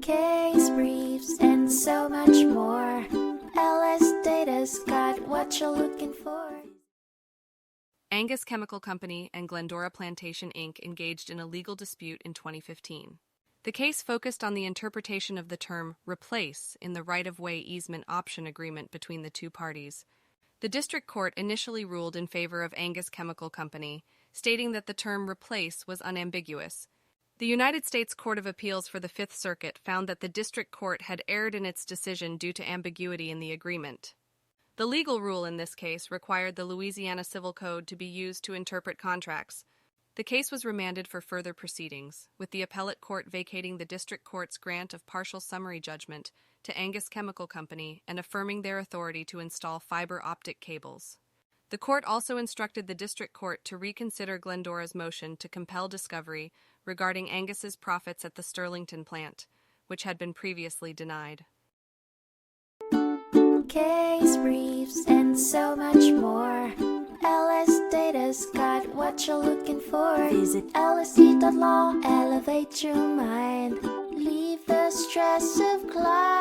case briefs, and so much more. LSData's got what you're looking for. Angus Chemical Co. and Glendora Plantation Inc. engaged in a legal dispute in 2015. The case focused on the interpretation of the term replace in the right-of-way easement option agreement between the two parties. The district court initially ruled in favor of Angus Chemical Co., stating that the term replace was unambiguous. The United States Court of Appeals for the Fifth Circuit found that the district court had erred in its decision due to ambiguity in the agreement. The legal rule in this case required the Louisiana Civil Code to be used to interpret contracts. The case was remanded for further proceedings, with the appellate court vacating the district court's grant of partial summary judgment to Angus Chemical Co. and affirming their authority to install fiber optic cables. The court also instructed the district court to reconsider Glendora's motion to compel discovery regarding Angus's profits at the Sterlington plant, which had been previously denied. Case briefs, and so much more. LSData's got what you're looking for. Visit lsd.law, elevate your mind. Leave the stress of climb.